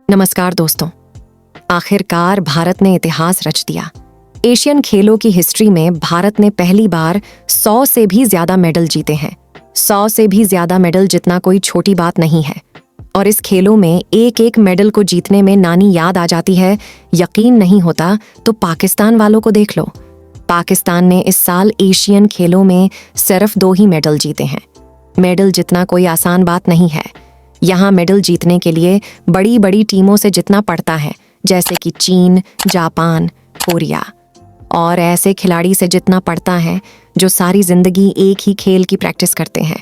नमस्कार दोस्तों। आखिरकार भारत ने इतिहास रच दिया। एशियन खेलों की हिस्ट्री में भारत ने पहली बार 100 से भी ज्यादा मेडल जीते हैं। 100 से भी ज्यादा मेडल जीतना कोई छोटी बात नहीं है। और इस खेलों में एक एक मेडल को जीतने में नानी याद आ जाती है। यकीन नहीं होता तो पाकिस्तान वालों को देख लो। पाकिस्तान ने इस साल एशियन खेलों में सिर्फ 2 ही मेडल जीते हैं। मेडल जीतना कोई आसान बात नहीं है। यहाँ मेडल जीतने के लिए बड़ी बड़ी टीमों से जितना पड़ता है, जैसे कि चीन, जापान, कोरिया, और ऐसे खिलाड़ी से जितना पड़ता है जो सारी जिंदगी एक ही खेल की प्रैक्टिस करते हैं।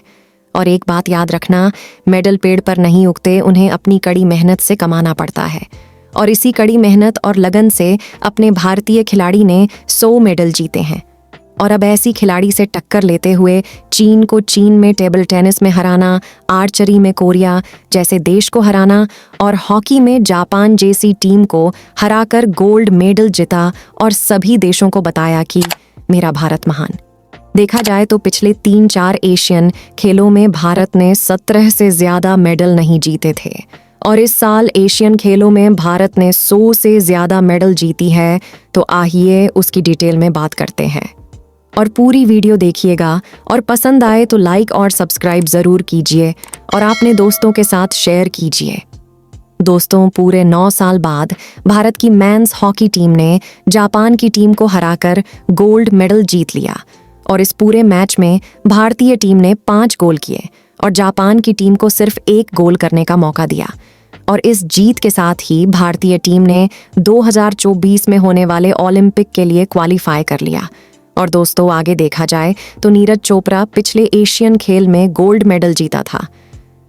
और एक बात याद रखना, मेडल पेड़ पर नहीं उगते, उन्हें अपनी कड़ी मेहनत से कमाना पड़ता है। और इसी कड़ी मेहनत और लगन से अपने भारतीय खिलाड़ी ने 100 मेडल जीते हैं। और अब ऐसी खिलाड़ी से टक्कर लेते हुए चीन को चीन में टेबल टेनिस में हराना, आर्चरी में कोरिया जैसे देश को हराना और हॉकी में जापान जैसी टीम को हराकर गोल्ड मेडल जीता और सभी देशों को बताया कि मेरा भारत महान। देखा जाए तो पिछले 3-4 एशियन खेलों में भारत ने 17 से ज्यादा मेडल नहीं जीते थे। और इस साल एशियन खेलों में भारत ने 100 से ज्यादा मेडल जीती है। तो आइए उसकी डिटेल में बात करते हैं। और पूरी वीडियो देखिएगा और पसंद आए तो लाइक और सब्सक्राइब जरूर कीजिए और अपने दोस्तों के साथ शेयर कीजिए। दोस्तों, पूरे 9 साल बाद भारत की मेंस हॉकी टीम ने जापान की टीम को हराकर गोल्ड मेडल जीत लिया। और इस पूरे मैच में भारतीय टीम ने 5 गोल किए और जापान की टीम को सिर्फ 1 गोल करने का मौका दिया। और इस जीत के साथ ही भारतीय टीम ने 2024 में होने वाले ओलंपिक के लिए क्वालिफाई कर लिया। और दोस्तों, आगे देखा जाए तो नीरज चोपड़ा पिछले एशियन खेल में गोल्ड मेडल जीता था।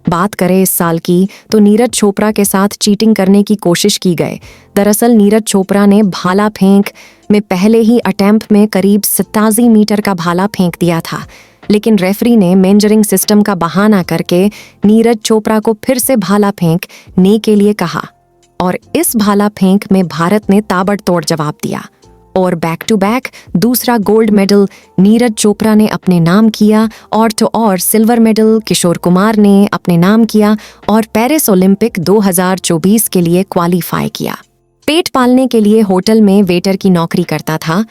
बात करें इस साल की तो नीरज चोपड़ा के साथ चीटिंग करने की कोशिश की गई। दरअसल नीरज चोपड़ा ने भाला फेंक में पहले ही अटेम्प्ट में करीब 87 मीटर का भाला फेंक दिया था, लेकिन रेफरी ने मेंजरिंग सिस्टम का बहाना करके नीरज चोपड़ा को फिर से भाला फेंकने के लिए कहा। और इस भाला फेंक में भारत ने ताबड़तोड़ जवाब दिया और बैक टू बैक दूसरा गोल्ड मेडल नीरज चोपड़ा ने अपने नाम किया। और तो और सिल्वर मेडल किशोर कुमार ने अपने नाम किया और पेरिस ओलंपिक 2024 के लिए क्वालिफाई किया। पेट पालने के लिए होटल में वेटर की नौकरी करता था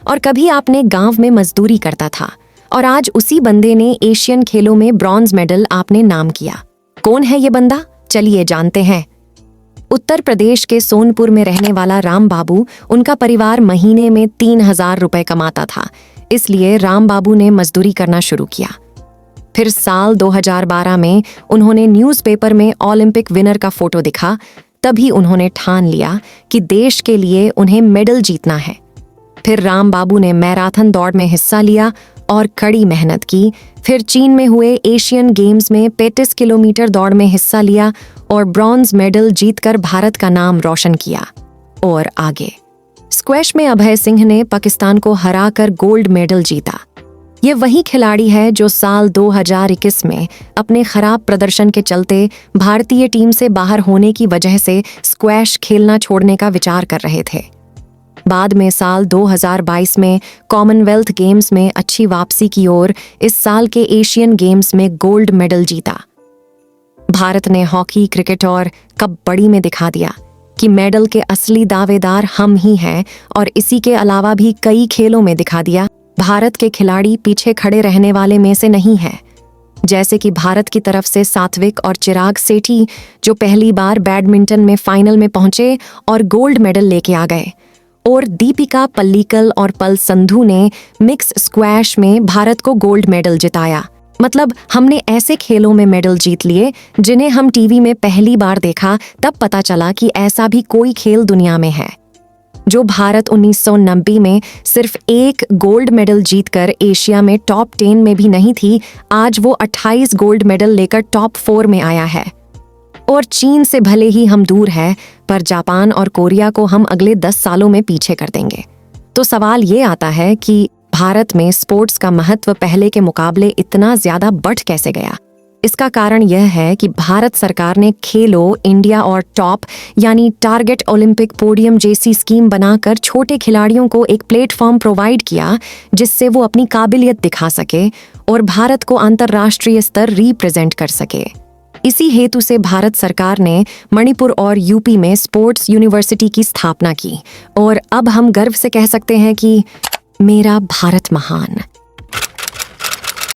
और कभी आपने गांव में मजदूरी करता था। और आज उसी बंदे ने एशियन खेलों में ब्रॉन्ज मेडल आपने नाम किया। कौन है ये बंदा? चलिए जानते हैं। उत्तर प्रदेश के सोनपुर में रहने वाला राम बाबू, उनका परिवार महीने में 3000 रुपए कमाता था, इसलिए राम बाबू ने मजदूरी करना शुरू किया। फिर साल 2012 में उन्होंने न्यूज़पेपर में ओलंपिक विनर का फोटो दिखा। तभी उन्होंने ठान लिया कि देश के लिए उन्हें मेडल जीतना है। फिर राम बाबू ने मैराथन दौड़ में हिस्सा लिया और कड़ी मेहनत की। फिर चीन में हुए एशियन गेम्स में 35 किलोमीटर दौड़ में हिस्सा लिया और ब्रॉन्ज मेडल जीतकर भारत का नाम रोशन किया। और आगे स्क्वैश में अभय सिंह ने पाकिस्तान को हराकर गोल्ड मेडल जीता। ये वही खिलाड़ी है जो साल 2021 में अपने खराब प्रदर्शन के चलते भारतीय टीम से बाहर होने की वजह से स्क्वैश खेलना छोड़ने का विचार कर रहे थे। बाद में साल 2022 में कॉमनवेल्थ गेम्स में अच्छी वापसी की ओर इस साल के एशियन गेम्स में गोल्ड मेडल जीता। भारत ने हॉकी, क्रिकेट और कबड्डी में दिखा दिया कि मेडल के असली दावेदार हम ही हैं। और इसी के अलावा भी कई खेलों में दिखा दिया भारत के खिलाड़ी पीछे खड़े रहने वाले में से नहीं है। जैसे कि भारत की तरफ से सात्विक और चिराग सेठी, जो पहली बार बैडमिंटन में फाइनल में पहुंचे और गोल्ड मेडल लेके आ गए। और दीपिका पल्लीकल और पल संधू ने मिक्स स्क्वैश में भारत को गोल्ड मेडल जिताया। मतलब हमने ऐसे खेलों में मेडल जीत लिए जिन्हें हम टीवी में पहली बार देखा, तब पता चला कि ऐसा भी कोई खेल दुनिया में है। जो भारत 1990 में सिर्फ 1 गोल्ड मेडल जीतकर एशिया में टॉप 10 में भी नहीं थी, आज वो 28 गोल्ड मेडल लेकर टॉप 4 में आया है। और चीन से भले ही हम दूर है, पर जापान और कोरिया को हम अगले 10 सालों में पीछे कर देंगे। तो सवाल ये आता है कि भारत में स्पोर्ट्स का महत्व पहले के मुकाबले इतना ज्यादा बढ़ कैसे गया? इसका कारण यह है कि भारत सरकार ने खेलो इंडिया और टॉप यानी टारगेट ओलंपिक पोडियम जैसी स्कीम बनाकर छोटे खिलाड़ियों को एक प्लेटफॉर्म प्रोवाइड किया, जिससे वो अपनी काबिलियत दिखा सके और भारत को अंतर्राष्ट्रीय स्तर रिप्रेजेंट कर सके। इसी हेतु से भारत सरकार ने मणिपुर और यूपी में स्पोर्ट्स यूनिवर्सिटी की स्थापना की और अब हम गर्व से कह सकते हैं कि मेरा भारत महान।